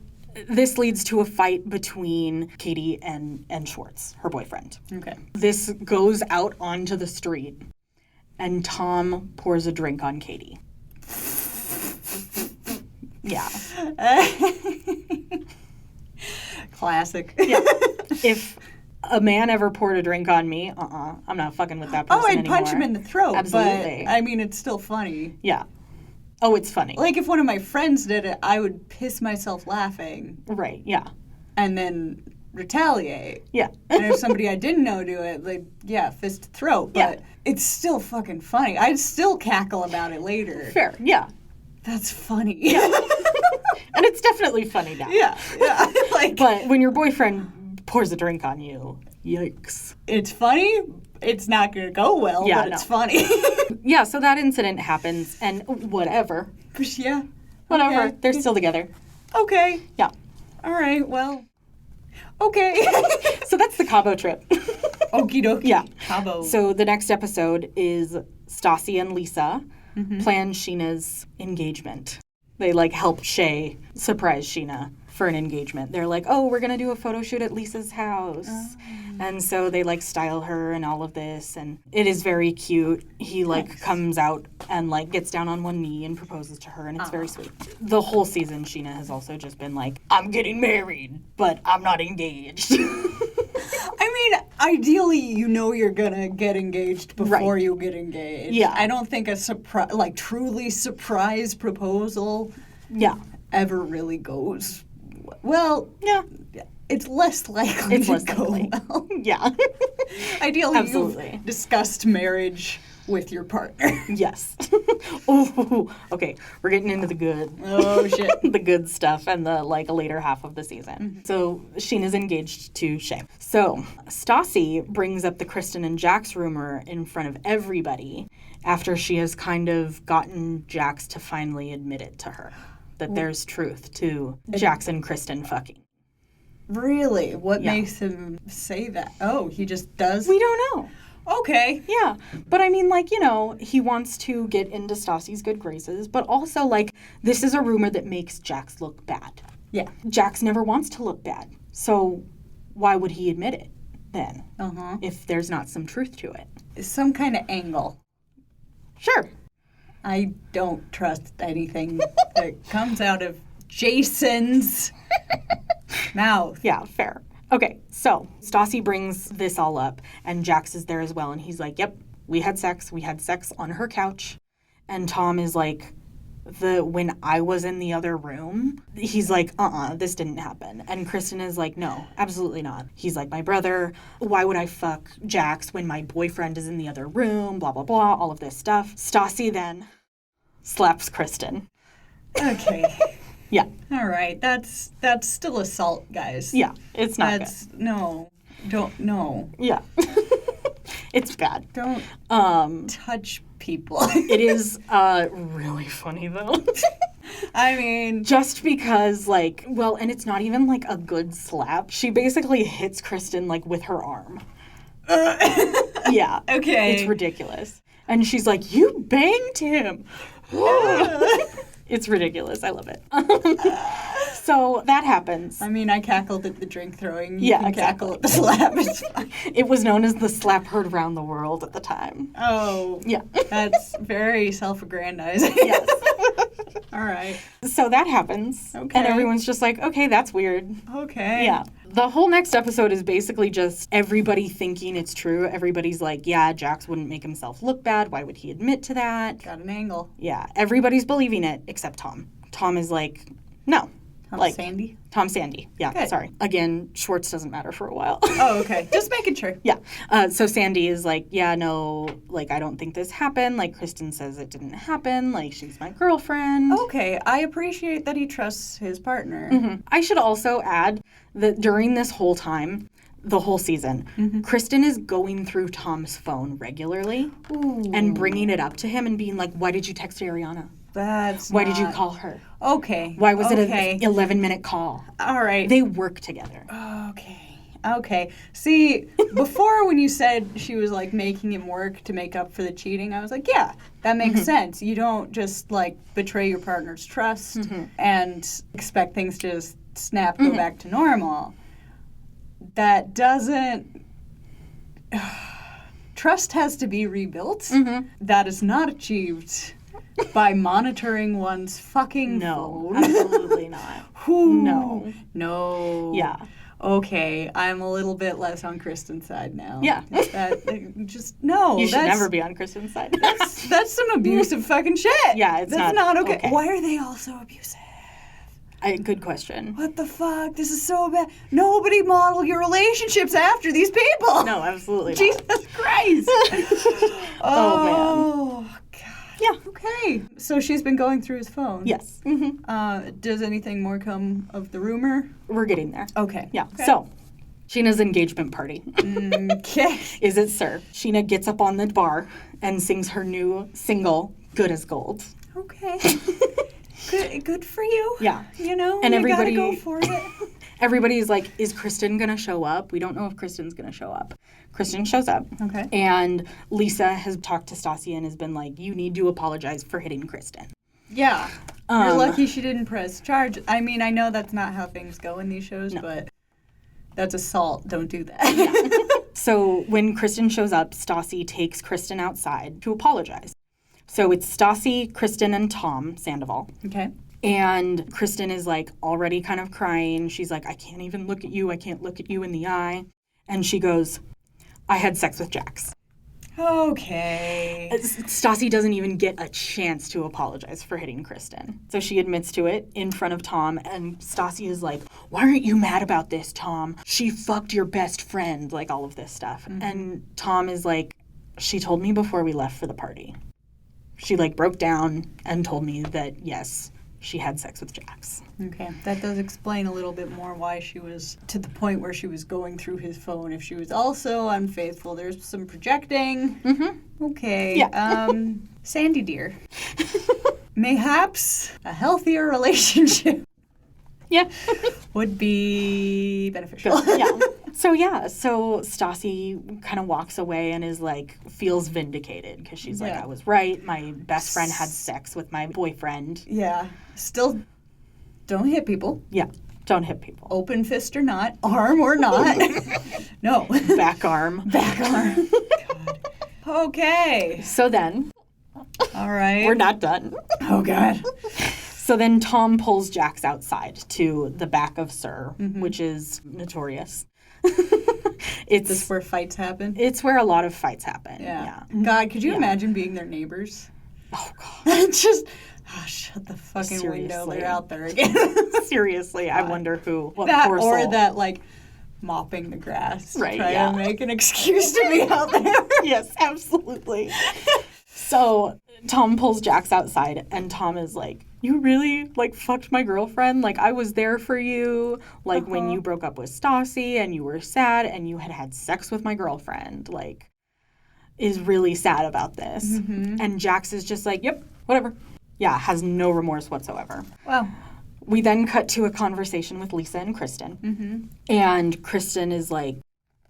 Speaker 2: this leads to a fight between Katie and Schwartz, her boyfriend.
Speaker 1: Okay.
Speaker 2: This goes out onto the street, and Tom pours a drink on Katie. Yeah.
Speaker 1: Classic.
Speaker 2: Yeah. If a man ever poured a drink on me, I'm not fucking with that person anymore.
Speaker 1: Oh, I'd punch him in the throat.
Speaker 2: Absolutely.
Speaker 1: But, I mean, it's still funny.
Speaker 2: Yeah. Oh, it's funny.
Speaker 1: Like, if one of my friends did it, I would piss myself laughing.
Speaker 2: Right, yeah.
Speaker 1: And then retaliate.
Speaker 2: Yeah.
Speaker 1: And if somebody I didn't know do it, like, fist to throat. But it's still fucking funny. I'd still cackle about it later.
Speaker 2: Fair, yeah.
Speaker 1: That's funny.
Speaker 2: Yeah. And it's definitely funny now.
Speaker 1: Yeah. Like,
Speaker 2: but when your boyfriend pours a drink on you, yikes.
Speaker 1: It's funny. It's not going to go well, but it's funny.
Speaker 2: Yeah, so that incident happens, and whatever.
Speaker 1: Yeah.
Speaker 2: Whatever.
Speaker 1: Okay.
Speaker 2: They're still together.
Speaker 1: Okay.
Speaker 2: Yeah.
Speaker 1: All right, well. Okay.
Speaker 2: So that's the Cabo trip.
Speaker 1: Okie dokie.
Speaker 2: Yeah.
Speaker 1: Cabo.
Speaker 2: So the next episode is Stassi and Lisa plan Sheena's engagement. They, like, help Shay surprise Sheena for an engagement. They're like, oh, we're going to do a photo shoot at Lisa's house. And so they, like, style her and all of this. And it is very cute. He, like, comes out and, like, gets down on one knee and proposes to her. And it's very sweet. The whole season, Sheena has also just been like, I'm getting married, but I'm not engaged.
Speaker 1: I mean, ideally, you know you're gonna get engaged before
Speaker 2: Right.
Speaker 1: you get engaged.
Speaker 2: Yeah.
Speaker 1: I don't think a truly surprise proposal
Speaker 2: Yeah.
Speaker 1: ever really goes well.
Speaker 2: Yeah.
Speaker 1: It's less likely
Speaker 2: It's
Speaker 1: to
Speaker 2: less
Speaker 1: go
Speaker 2: likely.
Speaker 1: well.
Speaker 2: Yeah.
Speaker 1: Ideally,
Speaker 2: Absolutely.
Speaker 1: you've discussed marriage with your partner.
Speaker 2: Yes. Oh, okay. We're getting into the good.
Speaker 1: Oh, shit.
Speaker 2: The good stuff and the later half of the season. So Sheena's engaged to Shay. So Stassi brings up the Kristen and Jax rumor in front of everybody after she has kind of gotten Jax to finally admit it to her that there's truth to Jax and Kristen fucking.
Speaker 1: Really? What
Speaker 2: Yeah.
Speaker 1: makes him say that? Oh, he just does?
Speaker 2: We don't know.
Speaker 1: Okay.
Speaker 2: Yeah. But I mean, he wants to get into Stassi's good graces, but also, this is a rumor that makes Jax look bad.
Speaker 1: Yeah.
Speaker 2: Jax never wants to look bad. So why would he admit it then
Speaker 1: Uh-huh.
Speaker 2: if there's not some truth to it?
Speaker 1: Some kind of angle.
Speaker 2: Sure.
Speaker 1: I don't trust anything that comes out of Jason's mouth.
Speaker 2: Yeah, fair. Okay, so Stassi brings this all up, and Jax is there as well, and he's like, yep, we had sex. We had sex on her couch. And Tom is like, when I was in the other room, he's like, this didn't happen. And Kristen is like, no, absolutely not. He's like, my brother, why would I fuck Jax when my boyfriend is in the other room, blah, blah, blah, all of this stuff. Stassi then slaps Kristen.
Speaker 1: Okay.
Speaker 2: Yeah.
Speaker 1: All right. That's still assault, guys.
Speaker 2: Yeah, it's not
Speaker 1: That's no. No.
Speaker 2: Yeah. It's bad.
Speaker 1: Don't touch people.
Speaker 2: It is really funny, though.
Speaker 1: I mean,
Speaker 2: Just because, and it's not even, a good slap. She basically hits Kristen, with her arm. Yeah.
Speaker 1: okay.
Speaker 2: It's ridiculous. And she's like, you banged him. It's ridiculous. I love it. So that happens.
Speaker 1: I mean, I cackled at the drink throwing. You
Speaker 2: Yeah,
Speaker 1: can
Speaker 2: exactly.
Speaker 1: cackle at the slap. It's fine.
Speaker 2: It was known as the slap heard around the world at the time.
Speaker 1: Oh.
Speaker 2: Yeah.
Speaker 1: That's very self-aggrandizing.
Speaker 2: Yes.
Speaker 1: All right.
Speaker 2: So that happens.
Speaker 1: Okay.
Speaker 2: And everyone's just like, okay, that's weird.
Speaker 1: Okay.
Speaker 2: Yeah. The whole next episode is basically just everybody thinking it's true. Everybody's like, yeah, Jax wouldn't make himself look bad. Why would he admit to that?
Speaker 1: Got an angle.
Speaker 2: Yeah. Everybody's believing it except Tom. Tom is like, no.
Speaker 1: Sandy?
Speaker 2: Tom Sandy. Yeah,
Speaker 1: Good.
Speaker 2: sorry. Again, Schwartz doesn't matter for a while.
Speaker 1: Oh, okay. Just making sure.
Speaker 2: Yeah. So Sandy is like, yeah, no, I don't think this happened. Kristen says it didn't happen. She's my girlfriend.
Speaker 1: Okay. I appreciate that he trusts his partner.
Speaker 2: Mm-hmm. I should also add that during this whole time, the whole season, Kristen is going through Tom's phone regularly and bringing it up to him and being like, why did you text Ariana? Why did you call her?
Speaker 1: Okay.
Speaker 2: Why was it an 11-minute call?
Speaker 1: All right.
Speaker 2: They work together.
Speaker 1: Okay. See, before when you said she was making him work to make up for the cheating, I was like, yeah, that makes sense. You don't just betray your partner's trust and expect things to just snap, go back to normal. That doesn't. Trust has to be rebuilt. That is not achieved by monitoring one's fucking phone.
Speaker 2: Absolutely not.
Speaker 1: No.
Speaker 2: Yeah.
Speaker 1: Okay, I'm a little bit less on Kristen's side now.
Speaker 2: Yeah.
Speaker 1: No.
Speaker 2: You should never be on Kristen's side.
Speaker 1: That's some abusive fucking shit.
Speaker 2: Yeah,
Speaker 1: that's not okay. Why are they all so abusive?
Speaker 2: Good question.
Speaker 1: What the fuck? This is so bad. Nobody model your relationships after these people.
Speaker 2: No, absolutely not.
Speaker 1: Jesus Christ.
Speaker 2: Oh,
Speaker 1: man. God.
Speaker 2: Yeah.
Speaker 1: Okay. So she's been going through his phone.
Speaker 2: Yes.
Speaker 1: Does anything more come of the rumor?
Speaker 2: We're getting there.
Speaker 1: Okay.
Speaker 2: Yeah.
Speaker 1: Okay.
Speaker 2: So, Sheena's engagement party.
Speaker 1: Okay.
Speaker 2: Is it, sir? Sheena gets up on the bar and sings her new single, Good as Gold.
Speaker 1: Okay. Good for you.
Speaker 2: Yeah.
Speaker 1: And everybody gotta go for it.
Speaker 2: Everybody's like, is Kristen going to show up? We don't know if Kristen's going to show up. Kristen shows up.
Speaker 1: Okay.
Speaker 2: And Lisa has talked to Stassi and has been like, you need to apologize for hitting Kristen.
Speaker 1: Yeah. You're lucky she didn't press charge. I mean, I know that's not how things go in these shows, but that's assault. Don't do that.
Speaker 2: Yeah. So when Kristen shows up, Stassi takes Kristen outside to apologize. So it's Stassi, Kristen, and Tom Sandoval.
Speaker 1: Okay.
Speaker 2: And Kristen is already kind of crying. She's like, I can't even look at you. I can't look at you in the eye. And she goes, I had sex with Jax.
Speaker 1: Okay.
Speaker 2: Stassi doesn't even get a chance to apologize for hitting Kristen. So she admits to it in front of Tom, and Stassi is like, why aren't you mad about this, Tom? She fucked your best friend, like all of this stuff. Mm-hmm. And Tom is like, she told me before we left for the party. She like broke down and told me that, yes, she had sex with Jax.
Speaker 1: Okay, that does explain a little bit more why she was to the point where she was going through his phone. If she was also unfaithful, there's some projecting. Mm-hmm. Okay. Yeah. Sandy dear. Mayhaps a healthier relationship.
Speaker 2: Yeah.
Speaker 1: would be beneficial.
Speaker 2: Yeah. So Stassi kind of walks away and is like, feels vindicated because she's like, I was right. My best friend had sex with my boyfriend.
Speaker 1: Yeah. Still, don't hit people.
Speaker 2: Yeah. Don't hit people.
Speaker 1: Open fist or not, arm or not. No.
Speaker 2: Back arm.
Speaker 1: Back arm. God. Okay.
Speaker 2: So then.
Speaker 1: All right.
Speaker 2: We're not done.
Speaker 1: Oh, God.
Speaker 2: So then Tom pulls Jax outside to the back of Sir, which is notorious.
Speaker 1: It's this where fights happen?
Speaker 2: It's where a lot of fights happen. Yeah.
Speaker 1: God, could you imagine being their neighbors?
Speaker 2: Oh, God.
Speaker 1: Just, shut the fucking window. They're out there again.
Speaker 2: Seriously, God. I wonder who.
Speaker 1: That or soul. That, like, mopping the grass.
Speaker 2: Right,
Speaker 1: to make an excuse to be out there.
Speaker 2: Yes, absolutely. So Tom pulls Jax outside, and Tom is like, you really, like, fucked my girlfriend? Like, I was there for you, like, when you broke up with Stassi, and you were sad, and you had sex with my girlfriend, like, is really sad about this. Mm-hmm. And Jax is just like, yep, whatever. Yeah, has no remorse whatsoever.
Speaker 1: Wow.
Speaker 2: We then cut to a conversation with Lisa and Kristen. Mm-hmm. And Kristen is like,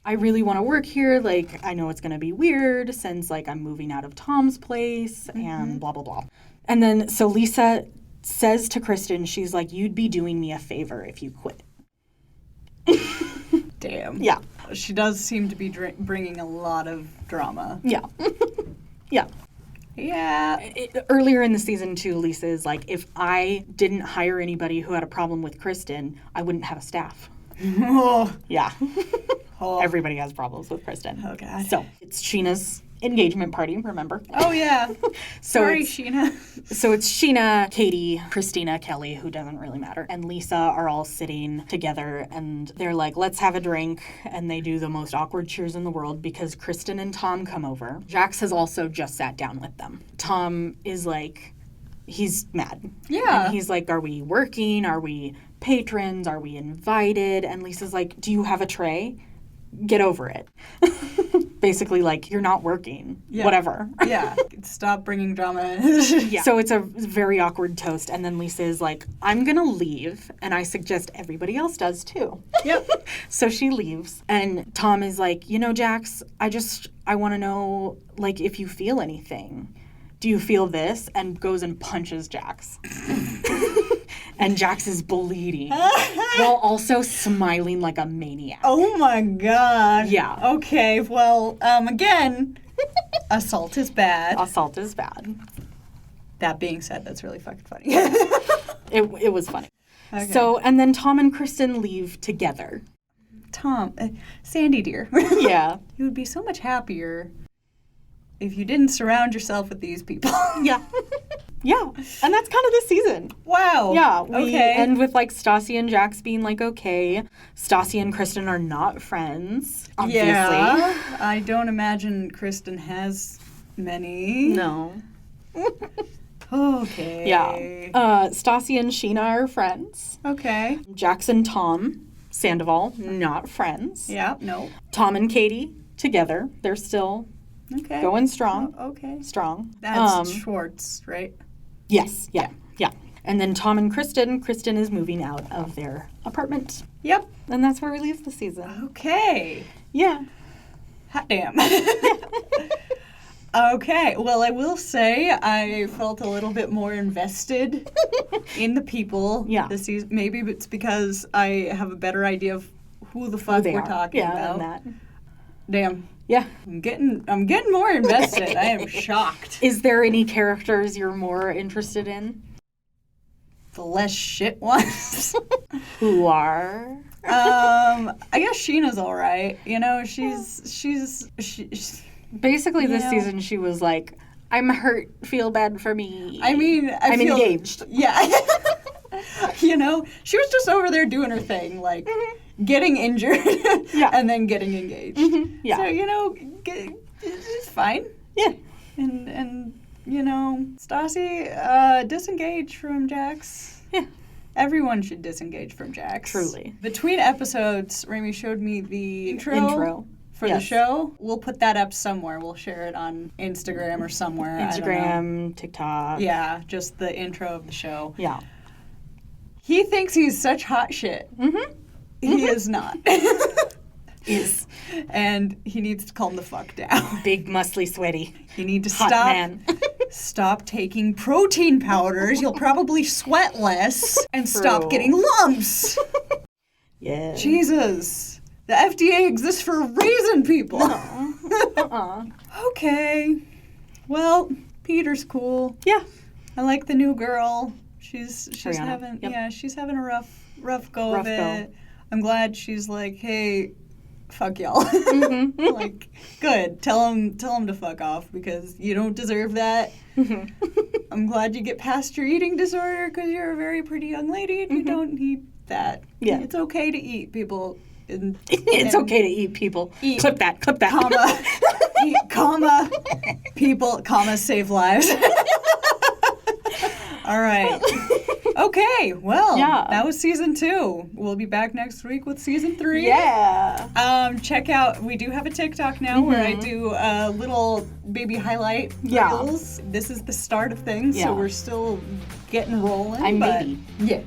Speaker 2: I really want to work here. Like, I know it's going to be weird since, like, I'm moving out of Tom's place and blah, blah, blah. And then, so Lisa says to Kristen, she's like, you'd be doing me a favor if you quit.
Speaker 1: Damn.
Speaker 2: Yeah.
Speaker 1: She does seem to be bringing a lot of drama.
Speaker 2: Yeah. Yeah.
Speaker 1: Yeah.
Speaker 2: Earlier in the season, too, Lisa is like, if I didn't hire anybody who had a problem with Kristen, I wouldn't have a staff.
Speaker 1: Oh.
Speaker 2: Yeah. Oh. Everybody has problems with Kristen.
Speaker 1: Oh, God.
Speaker 2: So it's Sheena's engagement party, remember?
Speaker 1: Oh, yeah. Sorry, Sheena.
Speaker 2: So it's Sheena, Katie, Christina, Kelly, who doesn't really matter, and Lisa are all sitting together, and they're like, let's have a drink, and they do the most awkward cheers in the world because Kristen and Tom come over. Jax has also just sat down with them. Tom is like, he's mad.
Speaker 1: Yeah.
Speaker 2: And he's like, are we working? Are we patrons? Are we invited? And Lisa's like, do you have a tray? Get over it. Basically, like, you're not working. Yeah. Whatever.
Speaker 1: Yeah. Stop bringing drama.
Speaker 2: Yeah. So it's a very awkward toast. And then Lisa is like, I'm going to leave. And I suggest everybody else does, too.
Speaker 1: Yep.
Speaker 2: So she leaves. And Tom is like, you know, Jax, I want to know, like, if you feel anything. Do you feel this? And goes and punches Jax. And Jax is bleeding while also smiling like a maniac.
Speaker 1: Oh, my God.
Speaker 2: Yeah.
Speaker 1: Okay, well, again, assault is bad.
Speaker 2: Assault is bad.
Speaker 1: That being said, that's really fucking funny.
Speaker 2: It was funny. Okay. So, and then Tom and Kristen leave together.
Speaker 1: Tom, Sandy dear.
Speaker 2: Yeah.
Speaker 1: You would be so much happier if you didn't surround yourself with these people.
Speaker 2: Yeah. Yeah. And that's kind of this season.
Speaker 1: Wow.
Speaker 2: Yeah. We end with, like, Stassi and Jax being like, okay. Stassi and Kristen are not friends, obviously.
Speaker 1: Yeah. I don't imagine Kristen has many.
Speaker 2: No.
Speaker 1: Okay.
Speaker 2: Yeah. Stassi and Sheena are friends.
Speaker 1: Okay.
Speaker 2: Jax and Tom Sandoval, not friends.
Speaker 1: Yeah, no.
Speaker 2: Tom and Katie together. They're still going strong.
Speaker 1: Oh, okay.
Speaker 2: Strong.
Speaker 1: That's Schwartz, right?
Speaker 2: Yes. Yeah. Yeah. And then Tom and Kristen is moving out of their apartment.
Speaker 1: Yep.
Speaker 2: And that's where we leave the season.
Speaker 1: Okay.
Speaker 2: Yeah.
Speaker 1: Hot damn. Okay. Well, I will say I felt a little bit more invested in the people this season. Maybe it's because I have a better idea of who the fuck we're talking about.
Speaker 2: That.
Speaker 1: Damn.
Speaker 2: Yeah.
Speaker 1: I'm getting more invested. I am shocked.
Speaker 2: Is there any characters you're more interested in?
Speaker 1: the less shit ones.
Speaker 2: Who are?
Speaker 1: I guess Sheena's all right. You know, she's
Speaker 2: Basically, this season she was like, I'm hurt, feel bad for me.
Speaker 1: I mean,
Speaker 2: I'm engaged.
Speaker 1: Yeah. You know, she was just over there doing her thing, like getting injured and then getting engaged.
Speaker 2: Yeah.
Speaker 1: So, you know, it's fine.
Speaker 2: Yeah.
Speaker 1: And you know, Stassi, disengage from Jax.
Speaker 2: Yeah.
Speaker 1: Everyone should disengage from Jax.
Speaker 2: Truly.
Speaker 1: Between episodes, Raymi showed me the intro. For the show. We'll put that up somewhere. We'll share it on Instagram or somewhere.
Speaker 2: Instagram, TikTok.
Speaker 1: Yeah, just the intro of the show.
Speaker 2: Yeah.
Speaker 1: He thinks he's such hot shit. He is not.
Speaker 2: Is.
Speaker 1: And he needs to calm the fuck down.
Speaker 2: Big, muscly, sweaty.
Speaker 1: You need to
Speaker 2: hot
Speaker 1: stop.
Speaker 2: Man.
Speaker 1: Stop taking protein powders. You'll probably sweat less. And stop getting lumps.
Speaker 2: Yeah.
Speaker 1: Jesus. The FDA exists for a reason, people.
Speaker 2: No.
Speaker 1: Okay. Well, Peter's cool.
Speaker 2: Yeah.
Speaker 1: I like the new girl. She's
Speaker 2: Ariana.
Speaker 1: she's having a rough go of it. I'm glad she's like, hey, fuck y'all. Like, good. Tell him to fuck off because you don't deserve that. I'm glad you get past your eating disorder because you're a very pretty young lady and you don't need that.
Speaker 2: Yeah.
Speaker 1: It's okay to eat, people.
Speaker 2: It's okay to eat, people.
Speaker 1: Eat.
Speaker 2: Clip that.
Speaker 1: Comma. Eat, comma. People, comma, save lives. All right. Okay, well, that was season 2. We'll be back next week with season 3.
Speaker 2: Yeah.
Speaker 1: Check out, we do have a TikTok now where I do little baby highlight reels. This is the start of things, so we're still getting rolling.
Speaker 2: Baby.
Speaker 1: Yeah.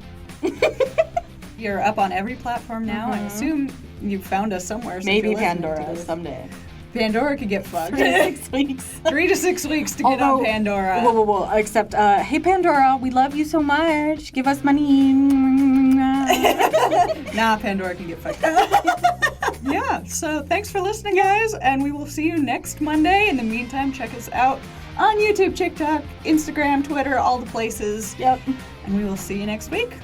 Speaker 1: You're up on every platform now. I assume you found us somewhere.
Speaker 2: Maybe Pandora someday.
Speaker 1: Pandora could get fucked.
Speaker 2: 3 to 6 weeks.
Speaker 1: 3 to 6 weeks to get on Pandora.
Speaker 2: Whoa. Except, hey, Pandora, we love you so much. Give us money.
Speaker 1: Nah, Pandora can get fucked. Yeah, so thanks for listening, guys, and we will see you next Monday. In the meantime, check us out on YouTube, TikTok, Instagram, Twitter, all the places.
Speaker 2: Yep.
Speaker 1: And we will see you next week.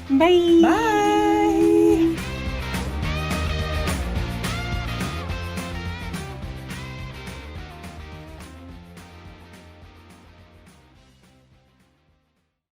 Speaker 2: Bye.
Speaker 1: Bye.